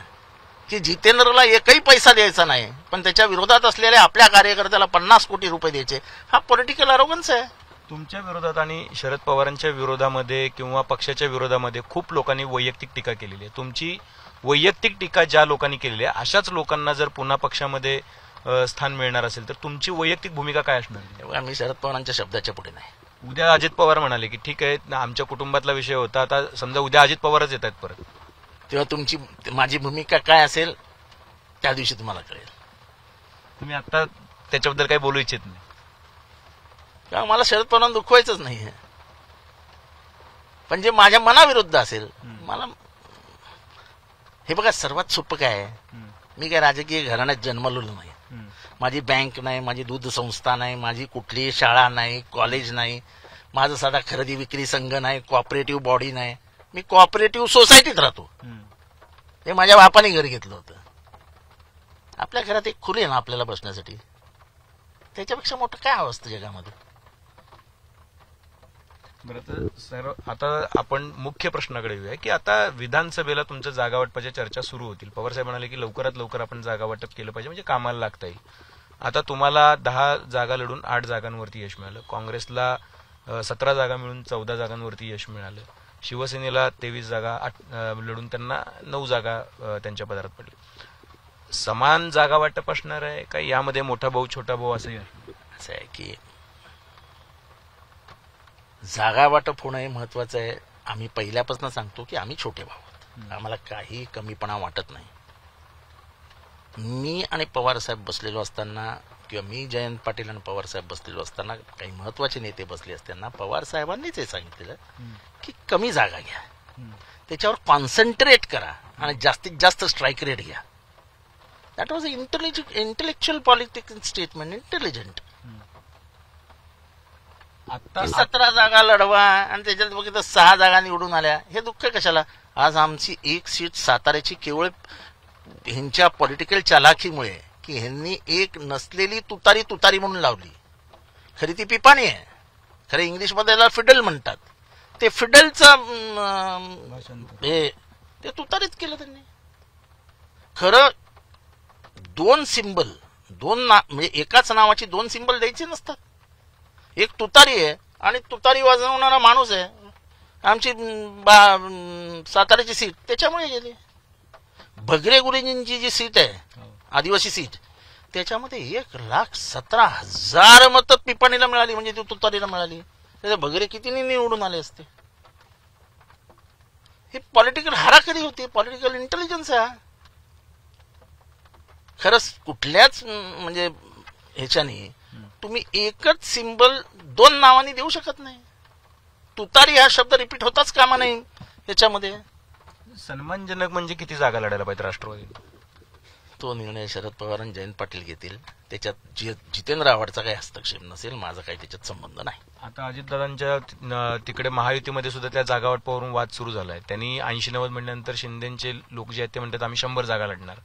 की जितेंद्रला एकही पैसा द्यायचा नाही पण त्याच्या विरोधात असलेल्या आपल्या कार्यकर्त्याला 50 कोटी रुपये द्यायचे. हा पॉलिटिकल आरोगन्स आहे. तुमच्या विरोधात आणि शरद पवारांच्या विरोधामध्ये किंवा पक्षाच्या विरोधामध्ये खूप लोकांनी वैयक्तिक टीका केलेली आहे. तुमची वैयक्तिक टीका ज्या लोकांनी केलेली आहे अशाच लोकांना जर पुन्हा पक्षामध्ये स्थान मिळणार असेल तर तुमची वैयक्तिक भूमिका काय असणार? आम्ही शरद पवारांच्या शब्दाच्या पुढे नाही. उद्या अजित पवार म्हणाले की ठीक आहे आमच्या कुटुंबातला विषय होता, आता समजा उद्या अजित पवारच येत आहेत परत, तेव्हा तुमची माझी भूमिका काय असेल त्या दिवशी तुम्हाला कळेल. तुम्ही आता त्याच्याबद्दल काही बोलू इच्छित नाही? कारण मला शरद पवारांना दुखवायचंच नाही आहे. पण जे माझ्या मनाविरुद्ध असेल, मला हे बघा, सर्वात सोपं काय आहे, मी काय राजकीय घराण्यात जन्मलेलो नाही. माझी बँक नाही, माझी दूध संस्था नाही, माझी कुठलीही शाळा नाही, कॉलेज नाही, माझा साधा खरेदी विक्री संघ नाही, कॉपरेटिव्ह बॉडी नाही. मी कॉपरेटिव्ह सोसायटीत राहतो. ते माझ्या बापाने घर घेतलं होतं. आपल्या घरात एक खुली आहे ना आपल्याला बसण्यासाठी, त्याच्यापेक्षा मोठं काय हवं असतं जगामध्ये? बरं, तर सर आता आपण मुख्य प्रश्नाकडे येऊया की आता विधानसभेला तुमच्या जागा वाटपाच्या चर्चा सुरू होतील. पवारसाहेब म्हणाले की लवकरात लवकर आपण जागा वाटप केलं पाहिजे म्हणजे कामाला लागता येईल. आता तुम्हाला 10 जागा लढून 8 जागांवरती यश मिळालं, काँग्रेसला 17 जागा मिळून 14 जागांवरती यश मिळालं, शिवसेनेला 23 जागा लढून त्यांना 9 जागा त्यांच्या पदारात पडली. समान जागा वाटप असणार आहे का यामध्ये मोठा भाऊ छोटा भाऊ असंही असं आहे की जागा वाटप होणं हे महत्वाचं आहे. आम्ही पहिल्यापासून सांगतो की आम्ही छोटे भाऊ आहोत, आम्हाला काही कमीपणा वाटत नाही. मी आणि पवारसाहेब बसलेलो असताना किंवा मी जयंत पाटील आणि पवारसाहेब बसलेलो असताना काही महत्वाचे नेते बसले असताना पवारसाहेबांनीच हे सांगितलेलं की कमी जागा घ्या, त्याच्यावर कॉन्सन्ट्रेट करा आणि जास्तीत जास्त स्ट्राईक रेट घ्या. That was intellectual political statement, intelligent. आता 17 जागा लढवा आणि त्याच्यात बघितलं 6 जागा निवडून आल्या, हे दुःख कशाला? आज आमची एक सीट साताऱ्याची केवळ ह्यांच्या पॉलिटिकल चालाखीमुळे, की ह्यांनी एक नसलेली तुतारी म्हणून लावली. खरी ती पिपाणी आहे, खरे इंग्लिशमध्ये याला फिडल म्हणतात. ते फिडलचं हे ते तुतारीत केलं त्यांनी. खरं 2 सिंबल, म्हणजे एकाच नावाची 2 सिंबल द्यायची नसतात. एक तुतारी आहे आणि तुतारी वाजवणारा माणूस आहे. आमची साताऱ्याची सीट त्याच्यामुळे गेली. भगरे गुरुजींची जी सीट आहे आदिवासी सीट, त्याच्यामध्ये 1,17,000 मतं पिपाणीला मिळाली, म्हणजे ती तुतारीला मिळाली. त्याच्या भगरे किती निवडून आले असते? ही पॉलिटिकल हाराखरी होती, पॉलिटिकल इंटेलिजन्स आहे. खरंच कुठल्याच म्हणजे ह्याच्याने तुम्ही एकच सिंबल 2 नावांनी देऊ शकत नाही. तुतारी हा शब्द रिपीट होताच कामा नाही याच्यामध्ये. सन्मानजनक म्हणजे किती जागा लढायला पाहिजे राष्ट्रवादी? तो निर्णय शरद पवार आणि जयंत पाटील घेतील. त्याच्यात जितेंद्र आव्हाडचा काही हस्तक्षेप नसेल, माझा काही त्याच्यात संबंध नाही. आता अजितदादांच्या तिकडे महायुतीमध्ये सुद्धा त्या जागा वाटपावरून वाद सुरू झालाय. त्यांनी 80-90 म्हणल्यानंतर शिंदेचे लोक जे आहेत ते म्हणतात आम्ही 100 जागा लढणार.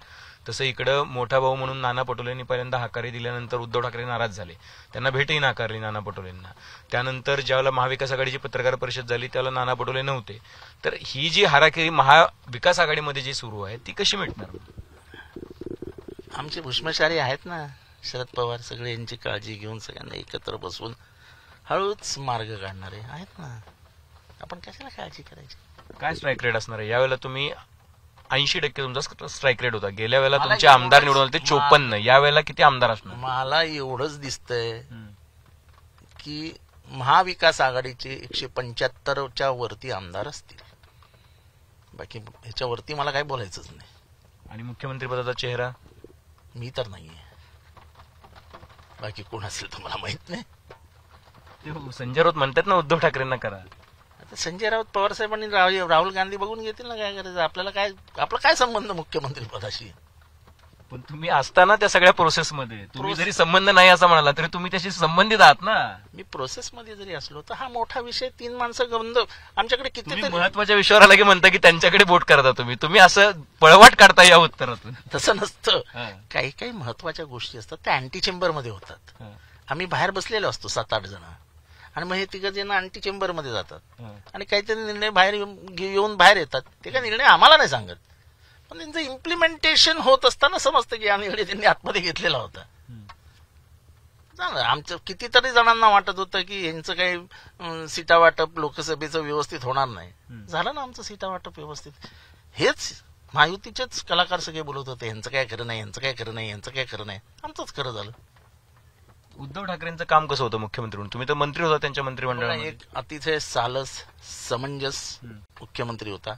तसं इकडं मोठा भाऊ म्हणून नाना पटोलेंनी पहिल्यांदा हाकारी दिल्यानंतर उद्धव ठाकरे नाराज झाले, त्यांना भेटही नाकारली नाना पटोलेंना. त्यानंतर ज्यावेळेला महाविकास आघाडीची पत्रकार परिषद झाली त्यावेळेला नाना पटोले नव्हते. तर ही जी हाराखरी महाविकास आघाडीमध्ये जी सुरू आहे ती कशी मिटणार? आमचे भुष्मशाली आहेत ना शरद पवार, सगळे यांची काळजी घेऊन सगळ्यांना एकत्र बसून हळूच मार्ग काढणारे आहेत ना. आपण कशाला काळजी करायची? काय स्ट्राईक रेट असणार आहे यावेळेला? तुम्ही 80% तुमचा स्ट्राईक रेट होता, गेल्या वेळेला तुमचे आमदार निवडून आले ते 54. यावेळेला किती आमदार असणार? मला एवढंच दिसतंय की महाविकास आघाडीचे 175च्या वरती आमदार असतील. बाकी ह्याच्या वरती मला काही बोलायचंच नाही. आणि मुख्यमंत्री पदाचा चेहरा मी तर नाहीये, बाकी कोण असेल तर मला माहित नाही. संजय राऊत म्हणतात ना उद्धव ठाकरेंना करा. आता संजय राऊत पवार साहेबांनी राहुल गांधी बघून घेतील ना, काय करायचं आपल्याला, काय आपला काय संबंध मुख्यमंत्री पदाशी. पण तुम्ही असताना त्या सगळ्या प्रोसेसमध्ये तुम्ही जरी संबंध नाही असं म्हणाला तरी तुम्ही त्याशी संबंधित आहात ना. मी प्रोसेसमध्ये जरी असलो तर हा मोठा विषय, 3 माणसं गंध आमच्याकडे किती महत्वाच्या विषयावर आला की म्हणता की त्यांच्याकडे बोट करता तुम्ही असं पळवाट काढता या उत्तरातून. तसं नसतं. काही काही महत्वाच्या गोष्टी असतात त्या अँटी चेंबरमध्ये होतात. आम्ही बाहेर बसलेलो असतो 7-8 जण, आणि मग हे 3 जण अँटी चेंबरमध्ये जातात आणि काहीतरी निर्णय बाहेर येऊन बाहेर येतात. ते काय निर्णय आम्हाला नाही सांगत, पण त्यांचं इम्प्लिमेंटेशन होत असताना समजतं की आम्ही त्यांनी आतमध्ये घेतलेला होता. आमचं कितीतरी जणांना वाटत होतं की यांचं काही सीटा वाटप लोकसभेचं व्यवस्थित होणार नाही. झालं ना आमचं सीटा वाटप व्यवस्थित. हेच महायुतीचेच कलाकार सगळे बोलत होते, यांचं काय खरं नाही, यांचं काय खरं नाही, यांचं काय खरं नाही. आमचंच खरं झालं. उद्धव ठाकरेंचं काम कसं होतं मुख्यमंत्री म्हणून? तुम्ही तर मंत्री होता त्यांच्या मंत्रिमंडळात. एक अतिशय समंजस मुख्यमंत्री होता.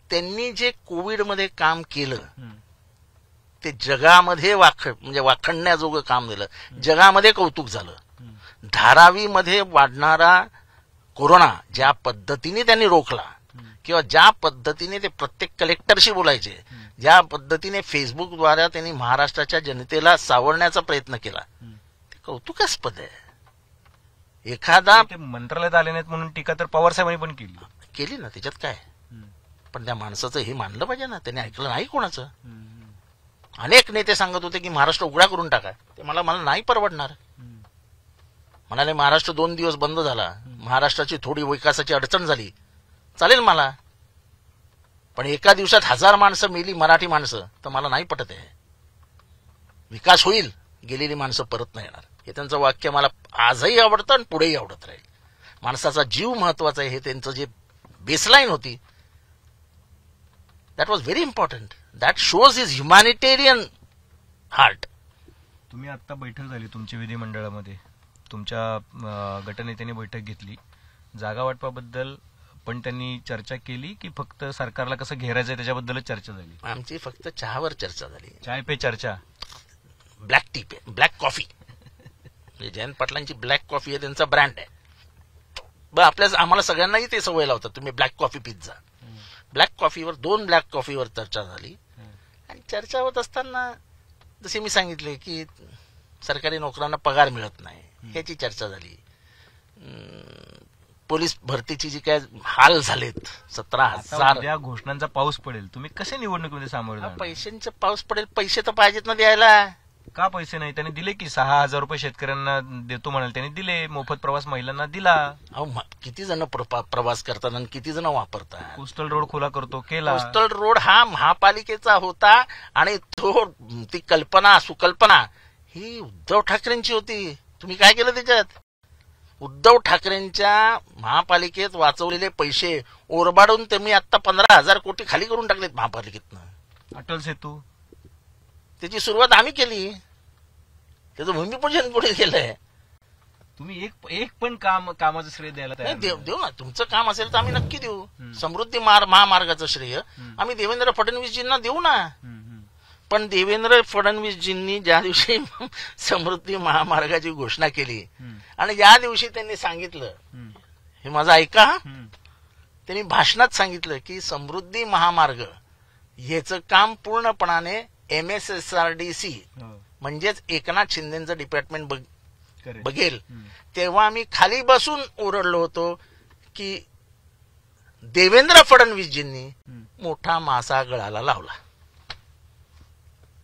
त्यांनी जे कोविडमध्ये काम केलं ते जगामध्ये म्हणजे वाखणण्याजोगं काम दिलं, जगामध्ये कौतुक झालं. धारावीमध्ये वाढणारा कोरोना ज्या पद्धतीने त्यांनी रोखला, किंवा ज्या पद्धतीने ते प्रत्येक कलेक्टरशी बोलायचे, ज्या पद्धतीने फेसबुकद्वारे त्यांनी महाराष्ट्राच्या जनतेला सावरण्याचा प्रयत्न केला, ते कौतुकास्पद आहे. एखादा मंत्रालयात आले नाहीत म्हणून टीका तर पवार साहेबांनी पण केली ना, त्याच्यात काय. पण त्या माणसाचं हे मानलं पाहिजे ना, त्यांनी ऐकलं नाही कोणाचं. अनेक नेते सांगत होते की महाराष्ट्र उघडा करून टाका. ते मला नाही परवडणार. म्हणाले महाराष्ट्र 2 दिवस बंद झाला, महाराष्ट्राची थोडी विकासाची अडचण झाली, चालेल मला, पण एका दिवसात 1000 माणसं मेली, मराठी माणसं, तर मला नाही पटत आहे. विकास होईल, गेलेली माणसं परत नाही येणार. हे त्यांचं वाक्य मला आजही आवडतं आणि पुढेही आवडत राहील. माणसाचा जीव महत्वाचा आहे, हे त्यांचं जे बेसलाईन होती, that was very important. That shows his humanitarian heart. तुम्ही आता बैठक झाली तुमची विधिमंडळामध्ये, तुमच्या गटनेत्यांनी बैठक घेतली, जागा वाटपाबद्दल पण त्यांनी चर्चा केली की फक्त सरकारला कसं घेरायचं त्याच्याबद्दलच चर्चा झाली? आमची फक्त चहावर चर्चा झाली. चाय पे चर्चा. ब्लॅक टी पे, ब्लॅक कॉफी, जयंत पाटलांची ब्लॅक कॉफी आहे, त्यांचा ब्रँड आहे. आम्हाला सगळ्यांनाही ते सवय लावतात, तुम्ही ब्लॅक कॉफी पित जा. ब्लॅक कॉफीवर 2 ब्लॅक कॉफीवर चर्चा झाली. आणि चर्चा होत असताना जसे मी सांगितले की सरकारी नोकरांना पगार मिळत नाही, ह्याची चर्चा झाली. पोलीस भरतीची जी काय हाल झालेत, 17,000. या घोषणांचा पाऊस पडेल, तुम्ही कसे निवडणुकीमध्ये सामोरे जाणार? पैशांचा पाऊस पडेल. पैसे तर पाहिजेत ना द्यायला. का पैसे नाही? त्यांनी दिले की 6,000 रुपये शेतकऱ्यांना देतो म्हणाले, त्यांनी दिले. मोफत प्रवास महिलांना दिला. किती जण प्रवास करतात आणि किती जण वापरतात. कोस्टल रोड खुला करतो, केला. कोस्टल रोड हा महापालिकेचा होता आणि ती सुकल्पना ही उद्धव ठाकरेंची होती. तुम्ही काय केलं त्याच्यात? उद्धव ठाकरेंच्या महापालिकेत वाचवलेले पैसे ओरबाडून तुम्ही आता 15,000 कोटी खाली करून टाकलेत महापालिकेतनं. अटल सेतू त्याची सुरुवात आम्ही केली, त्याचं भूमिपूजन कुठे केलंय? तुम्ही एक पण कामाचं श्रेय द्यायला तयार नाही? देऊ ना, तुमचं काम असेल तर आम्ही नक्की देऊ. समृद्धी महामार्गाचं श्रेय आम्ही देवेंद्र फडणवीसजींना देऊ ना. पण देवेंद्र फडणवीसजींनी ज्या दिवशी समृद्धी महामार्गाची घोषणा केली आणि ज्या दिवशी त्यांनी सांगितलं, हे माझं ऐका, त्यांनी भाषणात सांगितलं की समृद्धी महामार्ग याचं काम पूर्णपणाने MSSRDC म्हणजेच एकनाथ शिंदेचं डिपार्टमेंट बघेल. तेव्हा आम्ही खाली बसून ओरडलो होतो की देवेंद्र फडणवीसजींनी मोठा मासा गळाला लावला.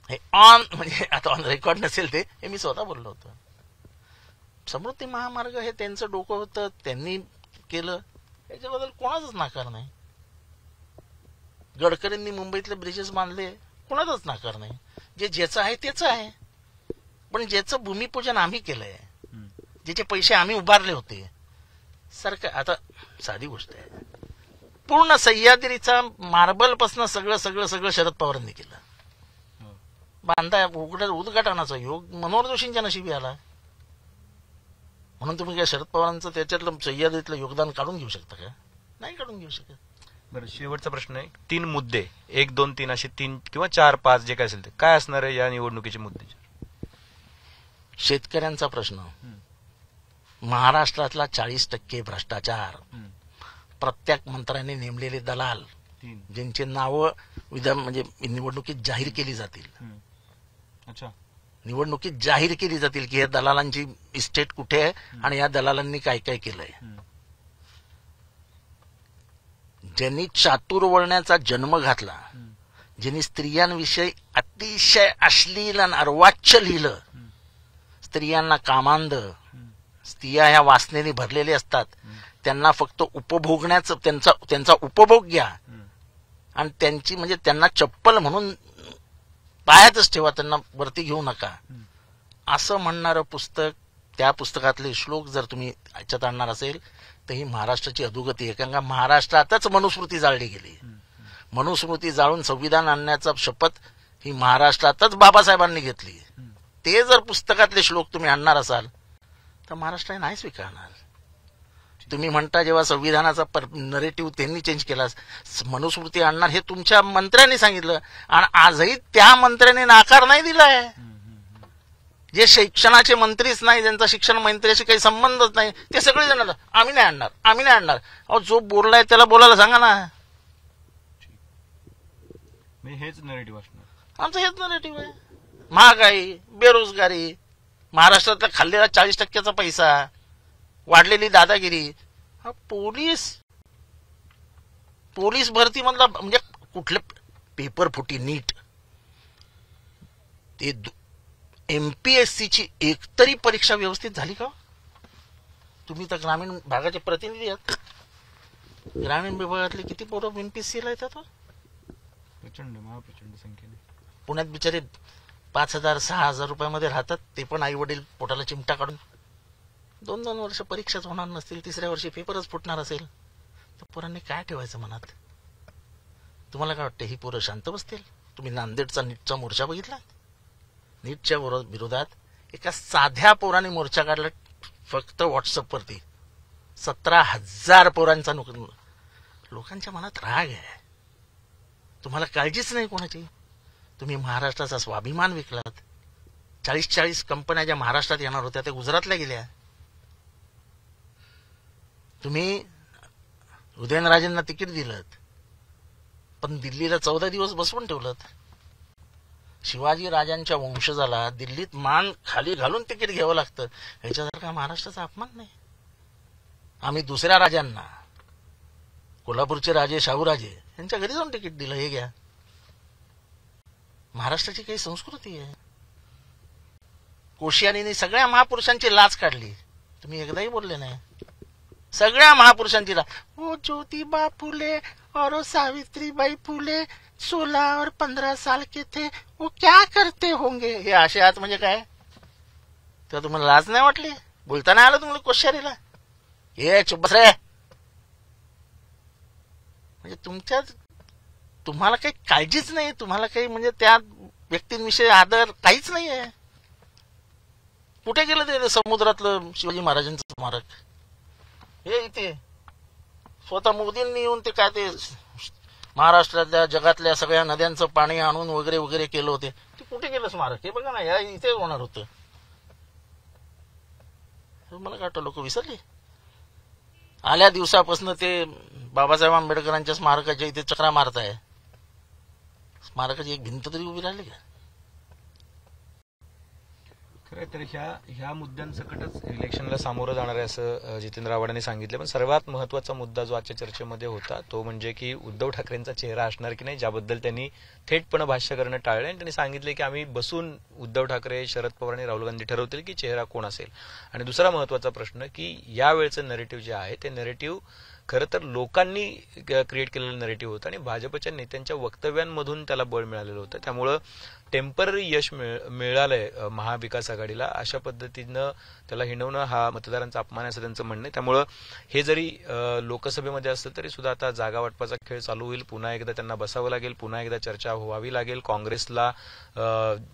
हे म्हणजे आता ऑन रेकॉर्ड नसेल ते, हे मी स्वतः बोललो होतो. समृद्धी महामार्ग हे त्यांचं डोकं होतं, त्यांनी केलं, याच्याबद्दल कोणाचाच नाकार नाही. गडकरींनी मुंबईतले ब्रिजेस बांधले, कोणाचाच नाकार नाही. ज्याचं आहे त्याचं आहे. पण ज्याचं भूमिपूजन आम्ही केलंय, ज्याचे पैसे आम्ही उभारले होते, सरकार आता साधी गोष्ट आहे, पूर्ण सह्याद्रीचा मार्बल पासून सगळं सगळं सगळं शरद पवारांनी केलं. उद्घाटनाचा योग मनोहर जोशींच्या नशिबी आला. म्हणून तुम्ही काय शरद पवारांचं त्याच्यातलं सह्याद्रीतलं योगदान काढून घेऊ शकता का? नाही काढून घेऊ शकत. बरं, शेवटचा प्रश्न आहे. 3 मुद्दे, 1, 2, 3 असे 3 किंवा 4, 5 जे काय असेल ते काय असणार आहे या निवडणुकीचे मुद्दे? शेतकऱ्यांचा प्रश्न, महाराष्ट्रातला 40% भ्रष्टाचार, प्रत्येक मंत्र्यांनी नेमलेले दलाल ज्यांचे नावं म्हणजे निवडणुकीत जाहीर केली जातील. अच्छा. निवडणुकीत जाहीर केली जातील की या दलालांची इस्टेट कुठे आहे आणि या दलालांनी काय काय केलंय. ज्यांनी चातुर्वर्ण्याचा जन्म घातला, ज्यांनी स्त्रियांविषयी अतिशय अश्लील आणि अर्वाच्य लिहिलं, स्त्रियांना कामांध, स्त्रिया ह्या वासनेने भरलेले असतात, त्यांना फक्त उपभोगण्याचं त्यांचा उपभोग घ्या आणि त्यांची म्हणजे त्यांना चप्पल म्हणून पायातच ठेवा, त्यांना वरती घेऊ नका, असं म्हणणारं पुस्तक, त्या पुस्तकातले श्लोक जर तुम्ही याच्यात आणणार असेल तर ही महाराष्ट्राची अधोगती आहे. कारण का महाराष्ट्रातच मनुस्मृती जाळली गेली. मनुस्मृती जाळून संविधान आणण्याचा शपथ ही महाराष्ट्रातच बाबासाहेबांनी घेतली. ते जर पुस्तकातले श्लोक तुम्ही आणणार असाल तर महाराष्ट्र नाही स्वीकारणार. तुम्ही म्हणता जेव्हा संविधानाचा नरेटिव्ह त्यांनी चेंज केला, मनुस्मृती आणणार हे तुमच्या मंत्र्यांनी सांगितलं आणि आजही त्या मंत्र्यांनी नाकार नाही दिलाय. जे शिक्षणाचे मंत्रीच नाही, ज्यांचा शिक्षण मंत्र्याशी काही संबंधच नाही, ते सगळे जण आम्ही नाही आणणार, आम्ही नाही आणणार. अहो, जो बोललाय त्याला बोलायला सांगा ना. हेच नरेटिव्ह असणार, आमचं हेच नरेटिव्ह आहे. महागाई, बेरोजगारी, महाराष्ट्रातला खाल्लेला 40% पैसा, वाढलेली दादागिरी. पोलीस भरती मधला म्हणजे कुठले पेपर फुटी नीट, ते एमपीएससीची एकतरी परीक्षा व्यवस्थित झाली का? तुम्ही तर ग्रामीण भागाचे प्रतिनिधी आहात. ग्रामीण विभागातले किती पोरं एमपीएससीला येतात? प्रचंड, महाप्रचंड संख्येने. पुण्यात बिचारे 5,000-6,000 रुपयामध्ये राहतात, ते पण आई वडील पोटाला चिमटा काढून. 2-2 वर्ष परीक्षाच होणार नसतील, तिसऱ्या वर्षी पेपरच फुटणार असेल तर पोरांनी काय ठेवायचं मनात? तुम्हाला काय वाटतं ही पोरं शांत बसतील? तुम्ही नांदेडचा नीटचा मोर्चा बघितला? नीटच्या विरोधात एका साध्या पोराने मोर्चा काढला, फक्त व्हॉट्सअपवरती 17,000 पोरांचा. लोकांच्या मनात राग आहे. तुम्हाला काळजीच नाही कोणाची. तुम्ही महाराष्ट्राचा स्वाभिमान विकलात. 40 कंपन्या ज्या महाराष्ट्रात येणार होत्या त्या गुजरातला गेल्या. तुम्ही उदयनराजेंना तिकीट दिलं पण दिल्लीला 14 दिवस बसवून ठेवलं. शिवाजी राजांच्या वंशजाला दिल्लीत मान खाली घालून तिकीट घ्यावं लागतं. ह्याच्यासारखा महाराष्ट्राचा अपमान नाही. आम्ही दुसऱ्या राजांना, कोल्हापूरचे राजे, शाहूराजे यांच्या घरी जाऊन तिकीट दिलं, हे घ्या. महाराष्ट्राची काही संस्कृती आहे. कोश्यारीने सगळ्या महापुरुषांची लाच काढली, तुम्ही एकदाही बोलले नाही. सगळ्या महापुरुषांची लाच. ओ ज्योतिबा फुले और सावित्रीबाई फुले 16 और 15 साल के थे, वो क्या करते होंगे. हे असे आहात म्हणजे काय? तेव्हा तुम्हाला लाज नाही वाटली? बोलता नाही आलं तुम्हाला कोश्यारीला? हे चुप बस रे. म्हणजे तुम्हाला काही काळजीच नाही, तुम्हाला काही म्हणजे त्या व्यक्तींविषयी आदर काहीच नाही आहे. कुठे गेलं ते समुद्रातलं शिवाजी महाराजांचं स्मारक? हे इथे स्वतः मोदींनी येऊन ते काय ते महाराष्ट्रातल्या जगातल्या सगळ्या नद्यांचं पाणी आणून वगैरे वगैरे केलं होते. ते कुठे गेलं स्मारक? हे बघा ना, या इथे होणार होतं. मला काय वाटतं लोक विसरले. आल्या दिवसापासून ते बाबासाहेब आंबेडकरांच्या स्मारकाच्या इथे चक्रा मारताय. स्मारकाची एक भिंत तरी उभी राहिली का? खरं तर ह्या मुद्द्यांसकटच इलेक्शनला सामोरं जाणार आहे असं जितेंद्र आव्हाडांनी सांगितलं. पण सर्वात महत्वाचा मुद्दा जो आजच्या चर्चेमध्ये होता तो म्हणजे की उद्धव ठाकरेंचा चेहरा असणार की नाही, ज्याबद्दल त्यांनी थेटपणे भाष्य करणं टाळलं. आणि त्यांनी सांगितले की आम्ही बसून उद्धव ठाकरे, शरद पवार आणि राहुल गांधी ठरवतील की चेहरा कोण असेल. आणि दुसरा महत्वाचा प्रश्न की यावेळचं नरेटिव्ह जे आहे ते नरेटिव्ह खरं तर लोकांनी क्रिएट केलेलं नरेटिव्ह होतं आणि भाजपच्या नेत्यांच्या वक्तव्यांमधून त्याला बळ मिळालेलं होतं. त्यामुळं टेम्पररी यश मिळालंय महाविकास आघाडीला, अशा पद्धतीनं त्याला हिणवणं हा मतदारांचा अपमान आहे असं त्यांचं म्हणणं आहे. त्यामुळं हे जरी लोकसभेमध्ये असलं तरी सुद्धा आता जागा वाटपाचा खेळ चालू होईल. पुन्हा एकदा त्यांना बसावं लागेल, पुन्हा एकदा चर्चा व्हावी लागेल. काँग्रेसला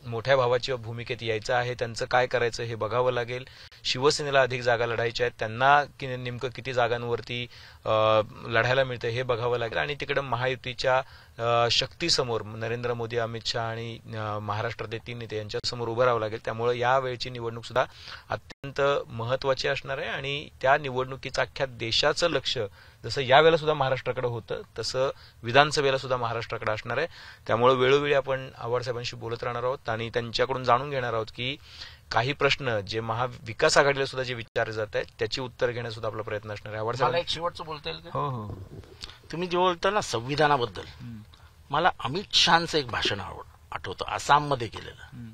मोठ्या भावाच्या भूमिकेत यायचं आहे, त्यांचं काय करायचं हे बघावं लागेल. शिवसेनेला अधिक जागा लढायच्या आहेत, त्यांना नेमकं किती जागांवरती लढायला मिळतं हे बघावं लागेल. आणि तिकडे महायुतीच्या शक्तीसमोर नरेंद्र मोदी, अमित शहा आणि महाराष्ट्रातले 3 नेते यांच्यासमोर उभं राहावं लागेल. त्यामुळे या वेळची निवडणूक सुद्धा अत्यंत महत्वाची असणार आहे आणि त्या निवडणुकीचं अख्ख्या देशाचं लक्ष जसं यावेळेला सुद्धा महाराष्ट्राकडे होतं तसं विधानसभेला सुद्धा महाराष्ट्राकडे असणार आहे. त्यामुळे वेळोवेळी आपण आव्हाड साहेबांशी बोलत राहणार आहोत आणि त्यांच्याकडून जाणून घेणार आहोत की काही प्रश्न जे महाविकास आघाडीला सुद्धा जे विचारले जात आहेत त्याची उत्तर घेण्यास सुद्धा आपला प्रयत्न असणार आहे. आव्हाड मला साहेब, एक शेवटचं बोलता येईल का? हो हो. तुम्ही जे बोलता ना संविधानाबद्दल, मला अमित शहाचं एक भाषण आठवतं आसाममध्ये केलेलं.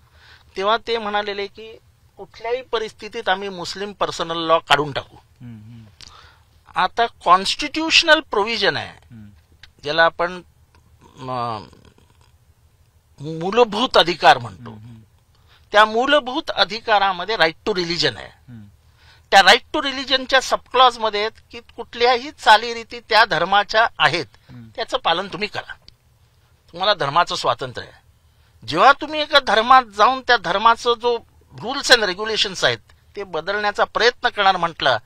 तेव्हा ते म्हणालेले की कुठल्याही परिस्थितीत आम्ही मुस्लिम पर्सनल लॉ काढून टाकू. आता कॉन्स्टिट्यूशनल प्रोव्हिजन आहे ज्याला आपण मूलभूत अधिकार म्हणतो. त्या मूलभूत अधिकारामध्ये राईट टू रिलिजन आहे. त्या राईट टू रिलिजनच्या सबक्लॉज मध्ये आहेत की कुठल्याही चालीरीती त्या धर्माच्या आहेत त्याचं पालन तुम्ही करा. तुम्हाला धर्माचं स्वातंत्र्य आहे. जेव्हा तुम्ही एका धर्मात जाऊन त्या धर्माचं जो रूल्स अँड रेग्युलेशन्स आहेत ते बदलण्याचा प्रयत्न करणार म्हटलं,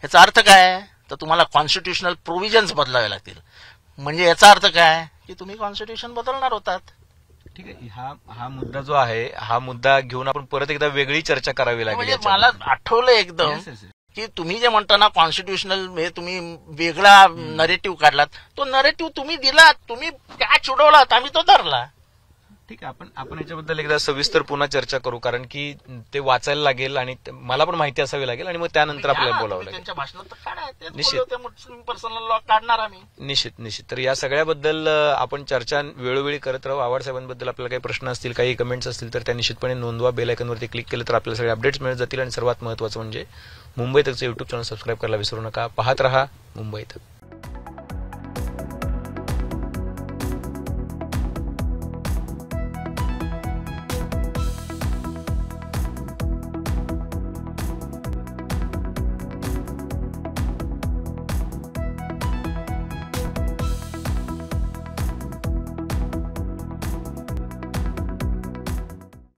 याचा अर्थ काय? तर तुम्हाला कॉन्स्टिट्यूशनल प्रोव्हिजन्स बदलावे लागतील. म्हणजे याचा अर्थ काय की तुम्ही कॉन्स्टिट्यूशन बदलणार होतात. ठीक आहे. हा मुद्दा जो आहे हा मुद्दा घेऊन आपण परत एकदा वेगळी चर्चा करावी लागेल. म्हणजे मला आठवलं एकदम Yes, yes, yes. की तुम्ही जे म्हणता ना कॉन्स्टिट्यूशनल हे तुम्ही वेगळा नरेटिव्ह काढलात, तो नरेटिव्ह तुम्ही दिलात, तुम्ही कॅच उडवलात, आम्ही तो धरला. ठीक आहे. आपण याच्याबद्दल एकदा सविस्तर पुन्हा चर्चा करू कारण की ते वाचायला लागेल आणि मला पण माहिती असावी लागेल आणि मग त्यानंतर आपल्याला बोलावं लागेल. त्यांच्या भाषणात तर काढा, तेच निश्चित. बोलले होते, मुस्लिम पर्सनल लॉ काढणार आम्ही. निश्चित. तर या सगळ्याबद्दल आपण चर्चा वेळोवेळी करत राहू. आव्हाड साहेबांबद्दल आपल्याला काही प्रश्न असतील, काही कमेंट्स असतील तर त्या निश्चितपणे नोंदवा. बेल आयकॉनवरती क्लिक केलं तर आपल्याला सगळे अपडेट्स मिळत जातील आणि सर्वात महत्त्वाचं म्हणजे मुंबई तकचं युट्यूब चॅनल सबस्क्राईब करायला विसरू नका. पाहत रहा मुंबई तक.